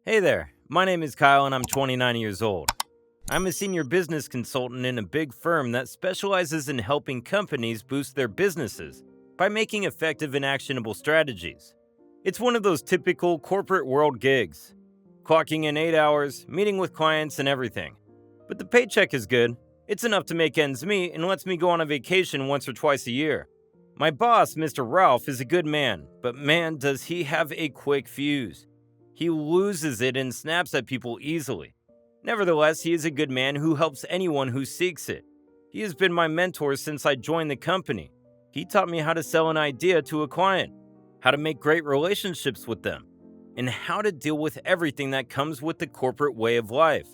Hey there, my name is Kyle and I'm 29 years old. I'm a senior business consultant in a big firm that specializes in helping companies boost their businesses by making effective and actionable strategies. It's one of those typical corporate world gigs, clocking in 8 hours, meeting with clients, and everything. But the paycheck is good. It's enough to make ends meet and lets me go on a vacation once or twice a year. My boss, Mr. Ralph, is a good man, but man, does he have a quick fuse. He loses it and snaps at people easily. Nevertheless, he is a good man who helps anyone who seeks it. He has been my mentor since I joined the company. He taught me how to sell an idea to a client, how to make great relationships with them, and how to deal with everything that comes with the corporate way of life.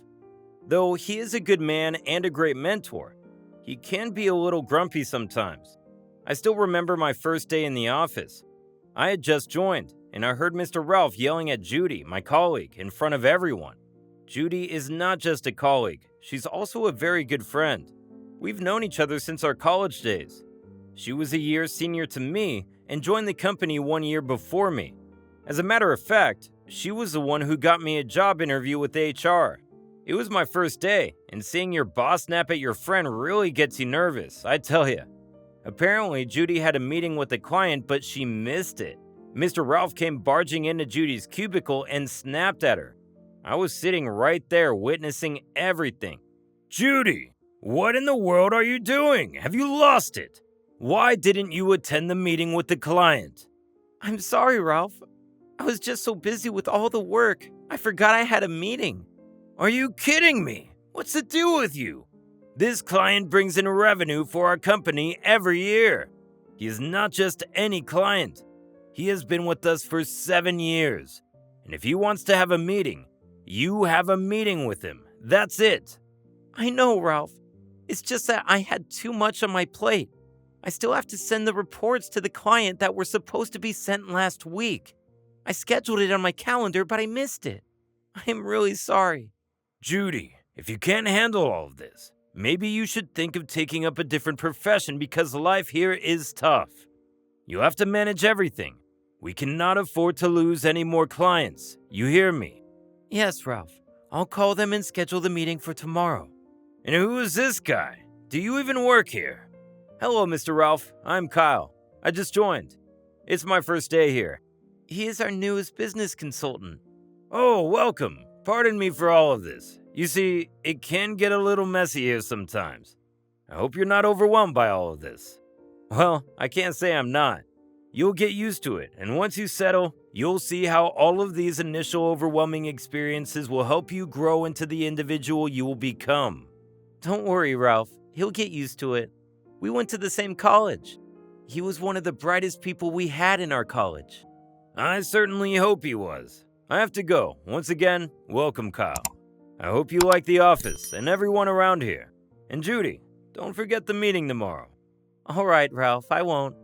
Though he is a good man and a great mentor, he can be a little grumpy sometimes. I still remember my first day in the office. I had just joined, and I heard Mr. Ralph yelling at Judy, my colleague, in front of everyone. Judy is not just a colleague, she's also a very good friend. We've known each other since our college days. She was a year senior to me and joined the company 1 year before me. As a matter of fact, she was the one who got me a job interview with HR. It was my first day, and seeing your boss snap at your friend really gets you nervous, I tell you. Apparently, Judy had a meeting with a client, but she missed it. Mr. Ralph came barging into Judy's cubicle and snapped at her. I was sitting right there witnessing everything. Judy, what in the world are you doing? Have you lost it? Why didn't you attend the meeting with the client? I'm sorry, Ralph. I was just so busy with all the work. I forgot I had a meeting. Are you kidding me? What's the deal with you? This client brings in revenue for our company every year. He is not just any client. He has been with us for 7 years. And if he wants to have a meeting, you have a meeting with him. That's it. I know, Ralph. It's just that I had too much on my plate. I still have to send the reports to the client that were supposed to be sent last week. I scheduled it on my calendar, but I missed it. I am really sorry. Judy, if you can't handle all of this, maybe you should think of taking up a different profession because life here is tough. You have to manage everything. We cannot afford to lose any more clients. You hear me? Yes, Ralph. I'll call them and schedule the meeting for tomorrow. And who is this guy? Do you even work here? Hello, Mr. Ralph. I'm Kyle. I just joined. It's my first day here. He is our newest business consultant. Oh, welcome. Pardon me for all of this. You see, it can get a little messy here sometimes. I hope you're not overwhelmed by all of this. Well, I can't say I'm not. You'll get used to it, and once you settle, you'll see how all of these initial overwhelming experiences will help you grow into the individual you will become. Don't worry, Ralph. He'll get used to it. We went to the same college. He was one of the brightest people we had in our college. I certainly hope he was. I have to go. Once again, welcome, Kyle. I hope you like the office and everyone around here. And Judy, don't forget the meeting tomorrow. All right, Ralph, I won't.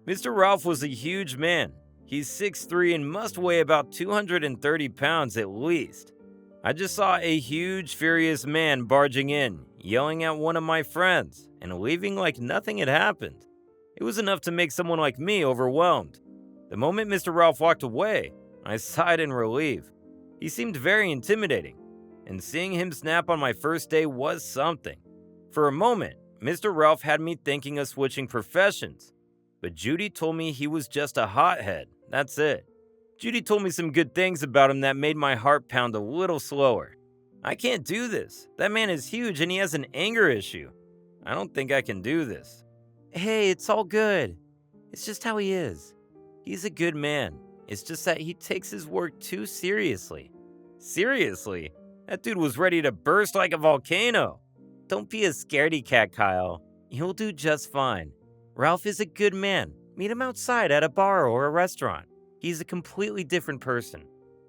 Mr. Ralph was a huge man. He's 6'3" and must weigh about 230 pounds at least. I just saw a huge, furious man barging in, yelling at one of my friends, and leaving like nothing had happened. It was enough to make someone like me overwhelmed. The moment Mr. Ralph walked away, I sighed in relief. He seemed very intimidating, and seeing him snap on my first day was something. For a moment, Mr. Ralph had me thinking of switching professions, but Judy told me he was just a hothead. That's it. Judy told me some good things about him that made my heart pound a little slower. I can't do this. That man is huge and he has an anger issue. I don't think I can do this. Hey, it's all good. It's just how he is. He's a good man. It's just that he takes his work too seriously. Seriously? That dude was ready to burst like a volcano. Don't be a scaredy cat, Kyle. You'll do just fine. Ralph is a good man. Meet him outside at a bar or a restaurant. He's a completely different person.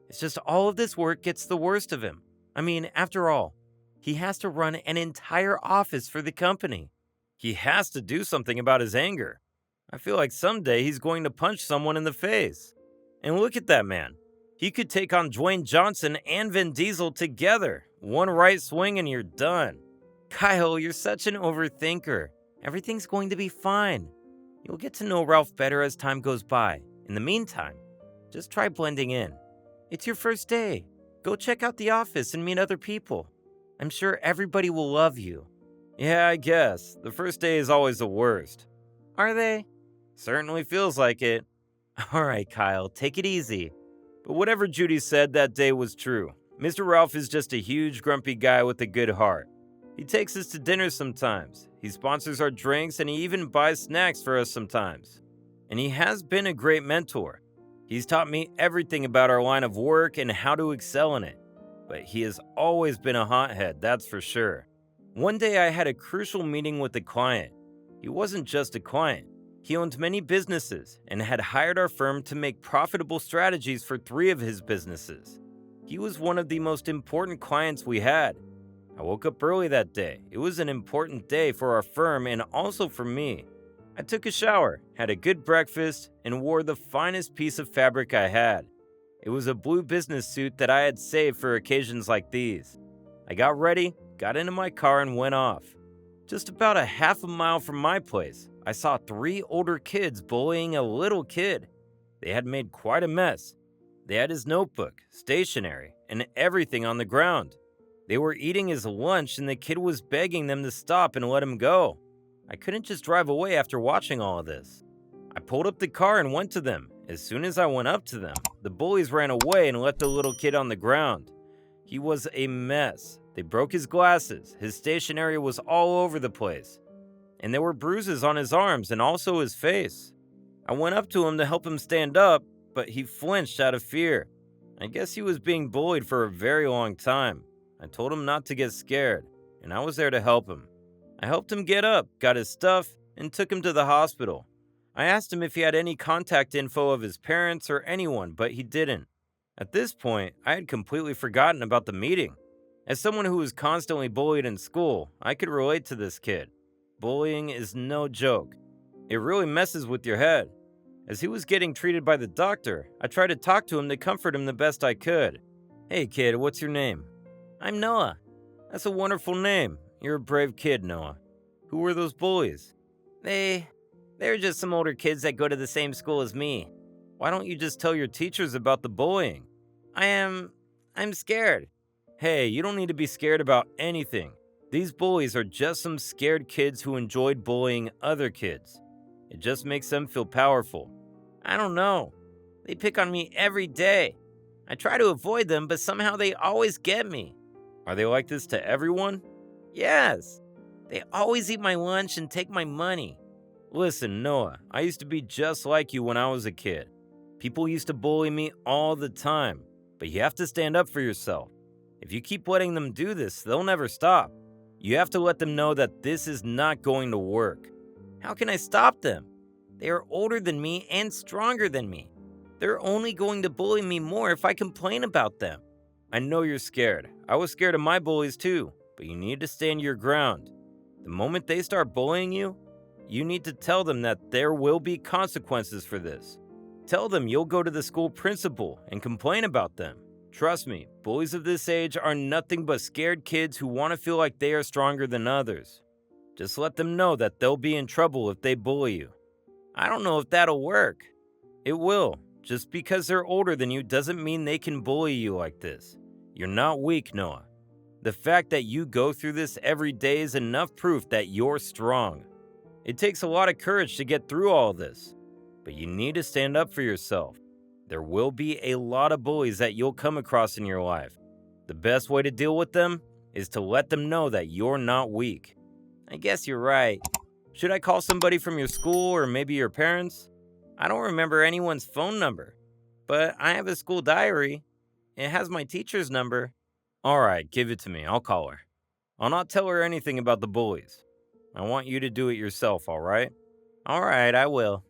It's just all of this work gets the worst of him. I mean, after all, he has to run an entire office for the company. He has to do something about his anger. I feel like someday he's going to punch someone in the face. And look at that man. He could take on Dwayne Johnson and Vin Diesel together. One right swing and you're done. Kyle, you're such an overthinker. Everything's going to be fine. You'll get to know Ralph better as time goes by. In the meantime, just try blending in. It's your first day. Go check out the office and meet other people. I'm sure everybody will love you. Yeah, I guess. The first day is always the worst. Are they? Certainly feels like it. All right, Kyle, take it easy. But whatever Judy said that day was true. Mr. Ralph is just a huge, grumpy guy with a good heart. He takes us to dinner sometimes. He sponsors our drinks and he even buys snacks for us sometimes. And he has been a great mentor. He's taught me everything about our line of work and how to excel in it. But he has always been a hothead, that's for sure. One day I had a crucial meeting with a client. He wasn't just a client. He owned many businesses and had hired our firm to make profitable strategies for 3 of his businesses. He was one of the most important clients we had. I woke up early that day. It was an important day for our firm and also for me. I took a shower, had a good breakfast, and wore the finest piece of fabric I had. It was a blue business suit that I had saved for occasions like these. I got ready, got into my car, and went off. Just about a half a mile from my place, I saw 3 older kids bullying a little kid. They had made quite a mess. They had his notebook, stationery, and everything on the ground. They were eating his lunch and the kid was begging them to stop and let him go. I couldn't just drive away after watching all of this. I pulled up the car and went to them. As soon as I went up to them, the bullies ran away and left the little kid on the ground. He was a mess. They broke his glasses. His stationery was all over the place. And there were bruises on his arms and also his face. I went up to him to help him stand up, but he flinched out of fear. I guess he was being bullied for a very long time. I told him not to get scared, and I was there to help him. I helped him get up, got his stuff, and took him to the hospital. I asked him if he had any contact info of his parents or anyone, but he didn't. At this point, I had completely forgotten about the meeting. As someone who was constantly bullied in school, I could relate to this kid. Bullying is no joke. It really messes with your head. As he was getting treated by the doctor, I tried to talk to him to comfort him the best I could. Hey kid, what's your name? I'm Noah. That's a wonderful name. You're a brave kid, Noah. Who were those bullies? They're just some older kids that go to the same school as me. Why don't you just tell your teachers about the bullying? I'm scared. Hey, you don't need to be scared about anything. These bullies are just some scared kids who enjoyed bullying other kids. It just makes them feel powerful. I don't know. They pick on me every day. I try to avoid them, but somehow they always get me. Are they like this to everyone? Yes. They always eat my lunch and take my money. Listen, Noah, I used to be just like you when I was a kid. People used to bully me all the time, but you have to stand up for yourself. If you keep letting them do this, they'll never stop. You have to let them know that this is not going to work. How can I stop them? They are older than me and stronger than me. They're only going to bully me more if I complain about them. I know you're scared. I was scared of my bullies too, but you need to stand your ground. The moment they start bullying you, you need to tell them that there will be consequences for this. Tell them you'll go to the school principal and complain about them. Trust me, bullies of this age are nothing but scared kids who want to feel like they are stronger than others. Just let them know that they'll be in trouble if they bully you. I don't know if that'll work. It will. Just because they're older than you doesn't mean they can bully you like this. You're not weak, Noah. The fact that you go through this every day is enough proof that you're strong. It takes a lot of courage to get through all this, but you need to stand up for yourself. There will be a lot of bullies that you'll come across in your life. The best way to deal with them is to let them know that you're not weak. I guess you're right. Should I call somebody from your school or maybe your parents? I don't remember anyone's phone number, but I have a school diary. It has my teacher's number. All right, give it to me. I'll call her. I'll not tell her anything about the bullies. I want you to do it yourself, all right? All right, I will.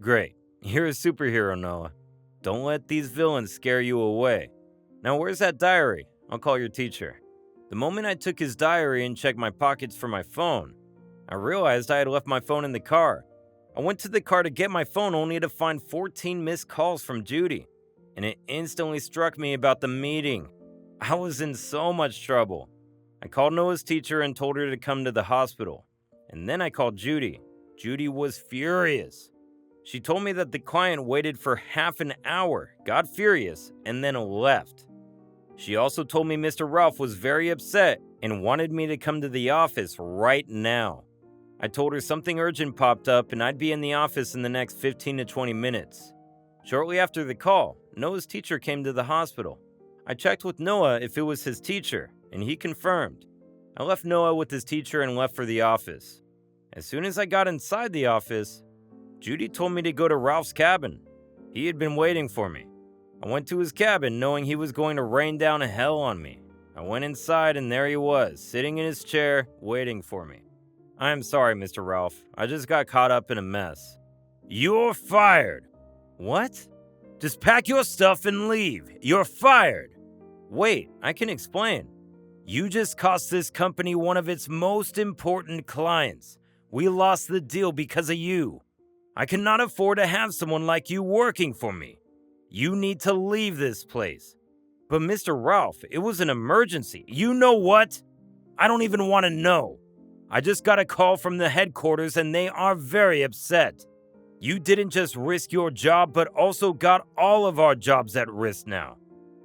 Great. You're a superhero, Noah. Don't let these villains scare you away. Now, where's that diary? I'll call your teacher. The moment I took his diary and checked my pockets for my phone, I realized I had left my phone in the car. I went to the car to get my phone only to find 14 missed calls from Judy, and it instantly struck me about the meeting. I was in so much trouble. I called Noah's teacher and told her to come to the hospital, and then I called Judy. Judy was furious. She told me that the client waited for half an hour, got furious, and then left. She also told me Mr. Ralph was very upset and wanted me to come to the office right now. I told her something urgent popped up and I'd be in the office in the next 15 to 20 minutes. Shortly after the call, Noah's teacher came to the hospital. I checked with Noah if it was his teacher, and he confirmed. I left Noah with his teacher and left for the office. As soon as I got inside the office, Judy told me to go to Ralph's cabin. He had been waiting for me. I went to his cabin knowing he was going to rain down hell on me. I went inside and there he was, sitting in his chair, waiting for me. I am sorry, Mr. Ralph. I just got caught up in a mess. You're fired. What? Just pack your stuff and leave. You're fired. Wait, I can explain. You just cost this company one of its most important clients. We lost the deal because of you. I cannot afford to have someone like you working for me. You need to leave this place. But Mr. Ralph, it was an emergency. You know what? I don't even want to know. I just got a call from the headquarters and they are very upset. You didn't just risk your job, but also got all of our jobs at risk now.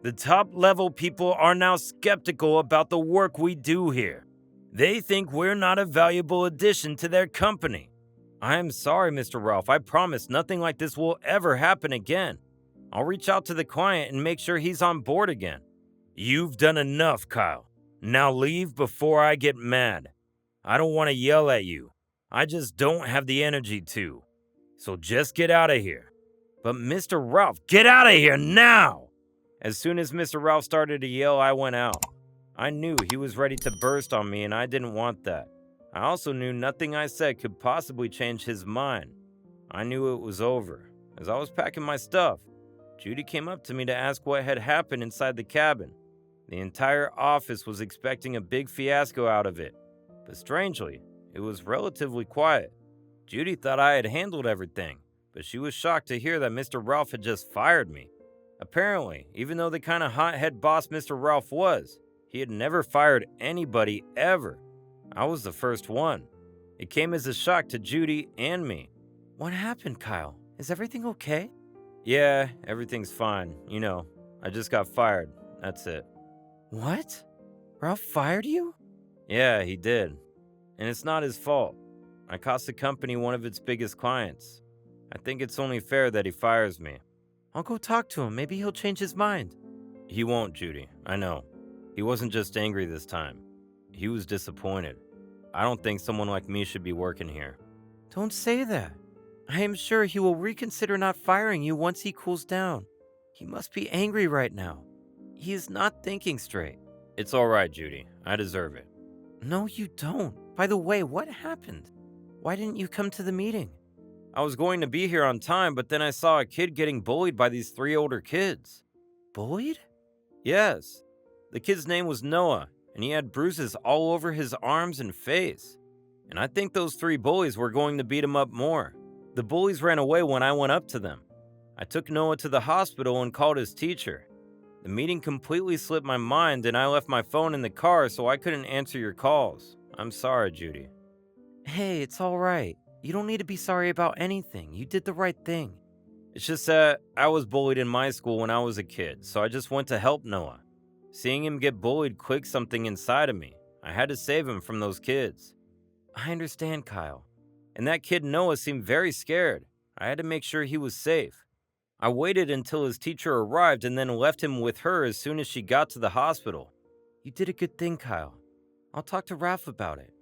The top level people are now skeptical about the work we do here. They think we're not a valuable addition to their company. I am sorry, Mr. Ralph. I promise nothing like this will ever happen again. I'll reach out to the client and make sure he's on board again. You've done enough, Kyle. Now leave before I get mad. I don't want to yell at you. I just don't have the energy to. So just get out of here. But Mr. Ralph, get out of here now! As soon as Mr. Ralph started to yell, I went out. I knew he was ready to burst on me and I didn't want that. I also knew nothing I said could possibly change his mind. I knew it was over. As I was packing my stuff, Judy came up to me to ask what had happened inside the cabin. The entire office was expecting a big fiasco out of it. But strangely, it was relatively quiet. Judy thought I had handled everything, but she was shocked to hear that Mr. Ralph had just fired me. Apparently, even though the kind of hothead boss Mr. Ralph was, he had never fired anybody ever. I was the first one. It came as a shock to Judy and me. What happened, Kyle? Is everything okay? Yeah, everything's fine. I just got fired. That's it. What? Ralph fired you? Yeah, he did. And it's not his fault. I cost the company one of its biggest clients. I think it's only fair that he fires me. I'll go talk to him. Maybe he'll change his mind. He won't, Judy. I know. He wasn't just angry this time. He was disappointed. I don't think someone like me should be working here. Don't say that. I am sure he will reconsider not firing you once he cools down. He must be angry right now. He is not thinking straight. It's all right, Judy. I deserve it. No, you don't. By the way, what happened? Why didn't you come to the meeting? I was going to be here on time, but then I saw a kid getting bullied by these 3 older kids. Bullied? Yes. The kid's name was Noah, and he had bruises all over his arms and face. And I think those 3 bullies were going to beat him up more. The bullies ran away when I went up to them. I took Noah to the hospital and called his teacher. The meeting completely slipped my mind and I left my phone in the car so I couldn't answer your calls. I'm sorry, Judy. Hey, it's all right. You don't need to be sorry about anything. You did the right thing. It's just that I was bullied in my school when I was a kid, so I just went to help Noah. Seeing him get bullied clicked something inside of me. I had to save him from those kids. I understand, Kyle. And that kid Noah seemed very scared. I had to make sure he was safe. I waited until his teacher arrived and then left him with her as soon as she got to the hospital. You did a good thing, Kyle. I'll talk to Ralph about it.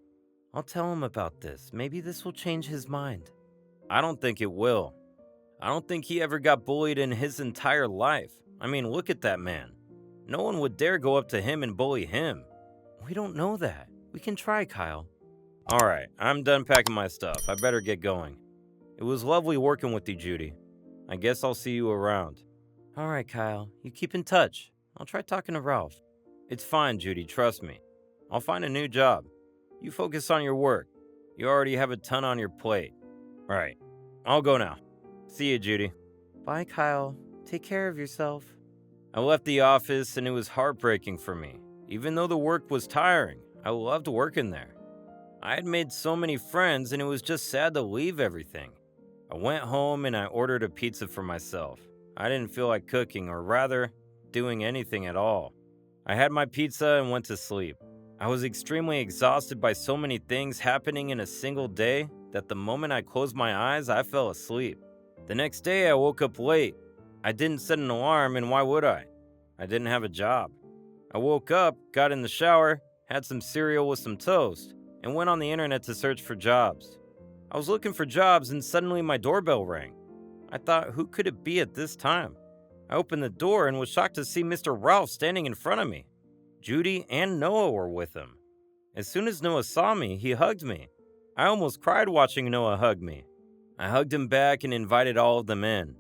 I'll tell him about this. Maybe this will change his mind. I don't think it will. I don't think he ever got bullied in his entire life. I mean, look at that man. No one would dare go up to him and bully him. We don't know that. We can try, Kyle. All right, I'm done packing my stuff. I better get going. It was lovely working with you, Judy. I guess I'll see you around. All right, Kyle. You keep in touch. I'll try talking to Ralph. It's fine, Judy. Trust me. I'll find a new job. You focus on your work. You already have a ton on your plate. All right. I'll go now. See you, Judy. Bye, Kyle. Take care of yourself. I left the office and it was heartbreaking for me. Even though the work was tiring, I loved working there. I had made so many friends and it was just sad to leave everything. I went home and I ordered a pizza for myself. I didn't feel like cooking, or rather, doing anything at all. I had my pizza and went to sleep. I was extremely exhausted by so many things happening in a single day that the moment I closed my eyes, I fell asleep. The next day, I woke up late. I didn't set an alarm, and why would I? I didn't have a job. I woke up, got in the shower, had some cereal with some toast, and went on the internet to search for jobs. I was looking for jobs, and suddenly my doorbell rang. I thought, who could it be at this time? I opened the door and was shocked to see Mr. Ralph standing in front of me. Judy and Noah were with him. As soon as Noah saw me, he hugged me. I almost cried watching Noah hug me. I hugged him back and invited all of them in.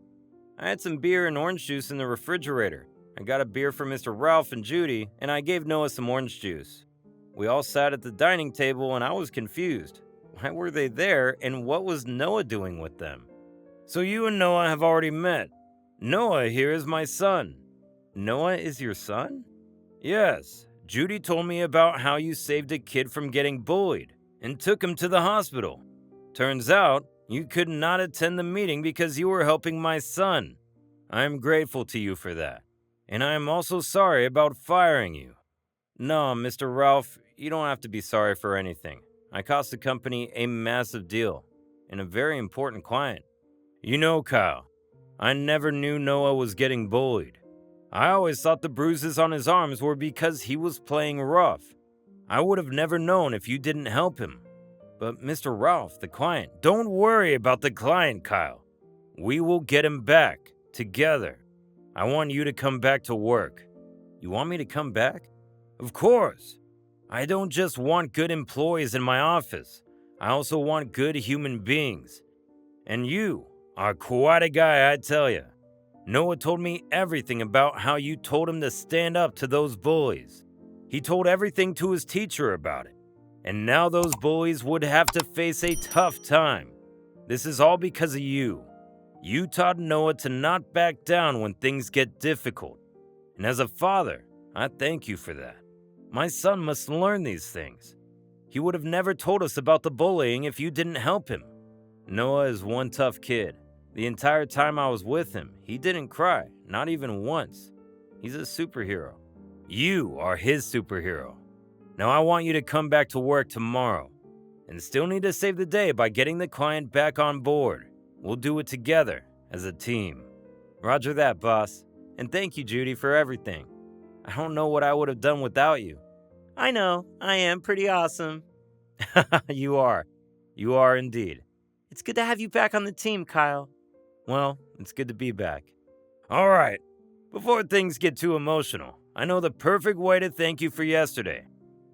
I had some beer and orange juice in the refrigerator. I got a beer for Mr. Ralph and Judy, and I gave Noah some orange juice. We all sat at the dining table, and I was confused. Why were they there, and what was Noah doing with them? So you and Noah have already met. Noah here is my son. Noah is your son? Yes. Judy told me about how you saved a kid from getting bullied and took him to the hospital. Turns out, you could not attend the meeting because you were helping my son. I am grateful to you for that. And I am also sorry about firing you. No, Mr. Ralph, you don't have to be sorry for anything. I cost the company a massive deal and a very important client. You know, Kyle, I never knew Noah was getting bullied. I always thought the bruises on his arms were because he was playing rough. I would have never known if you didn't help him. But Mr. Ralph, the client, don't worry about the client, Kyle. We will get him back, together. I want you to come back to work. You want me to come back? Of course. I don't just want good employees in my office. I also want good human beings. And you are quite a guy, I tell you. Noah told me everything about how you told him to stand up to those bullies. He told everything to his teacher about it. And now those bullies would have to face a tough time. This is all because of you. You taught Noah to not back down when things get difficult. And as a father, I thank you for that. My son must learn these things. He would have never told us about the bullying if you didn't help him. Noah is one tough kid. The entire time I was with him, he didn't cry, not even once. He's a superhero. You are his superhero. Now I want you to come back to work tomorrow and still need to save the day by getting the client back on board. We'll do it together as a team. Roger that, boss. And thank you, Judy, for everything. I don't know what I would have done without you. I know, I am pretty awesome. You are. You are indeed. It's good to have you back on the team, Kyle. Well, it's good to be back. All right. Before things get too emotional, I know the perfect way to thank you for yesterday.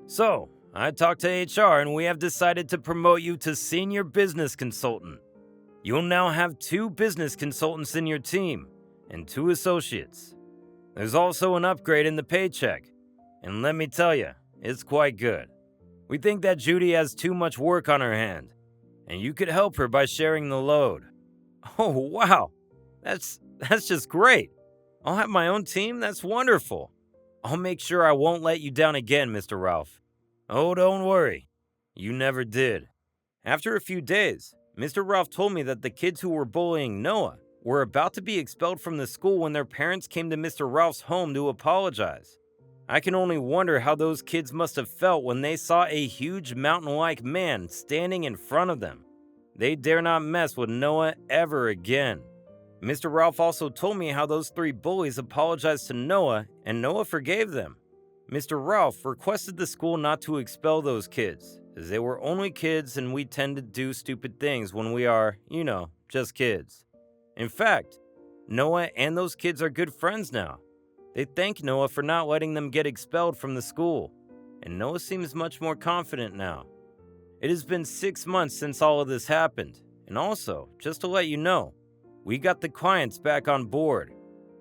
So, I talked to HR and we have decided to promote you to Senior Business Consultant. You'll now have 2 business consultants in your team and 2 associates. There's also an upgrade in the paycheck. And let me tell you, it's quite good. We think that Judy has too much work on her hand, and you could help her by sharing the load. Oh, wow. That's just great. I'll have my own team? That's wonderful. I'll make sure I won't let you down again, Mr. Ralph. Oh, don't worry. You never did. After a few days, Mr. Ralph told me that the kids who were bullying Noah were about to be expelled from the school when their parents came to Mr. Ralph's home to apologize. I can only wonder how those kids must have felt when they saw a huge mountain-like man standing in front of them. They dare not mess with Noah ever again. Mr. Ralph also told me how those 3 bullies apologized to Noah and Noah forgave them. Mr. Ralph requested the school not to expel those kids, as they were only kids and we tend to do stupid things when we are, just kids. In fact, Noah and those kids are good friends now. They thank Noah for not letting them get expelled from the school, and Noah seems much more confident now. It has been 6 months since all of this happened, and also, just to let you know, we got the clients back on board.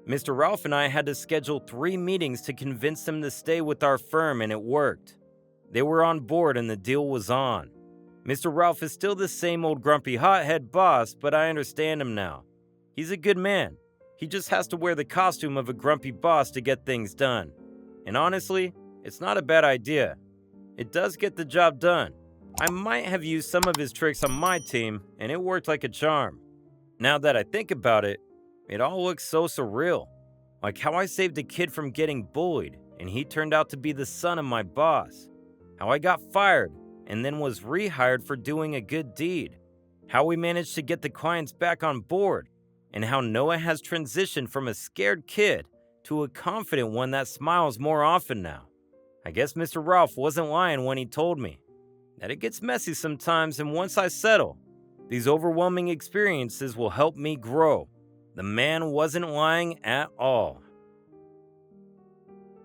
Mr. Ralph and I had to schedule 3 meetings to convince them to stay with our firm, and it worked. They were on board and the deal was on. Mr. Ralph is still the same old grumpy hothead boss, but I understand him now. He's a good man. He just has to wear the costume of a grumpy boss to get things done. And honestly, it's not a bad idea. It does get the job done. I might have used some of his tricks on my team, and it worked like a charm. Now that I think about it, it all looks so surreal. Like how I saved a kid from getting bullied, and he turned out to be the son of my boss. How I got fired and then was rehired for doing a good deed. How we managed to get the clients back on board, and how Noah has transitioned from a scared kid to a confident one that smiles more often now. I guess Mr. Ralph wasn't lying when he told me that it gets messy sometimes, and once I settle, these overwhelming experiences will help me grow. The man wasn't lying at all.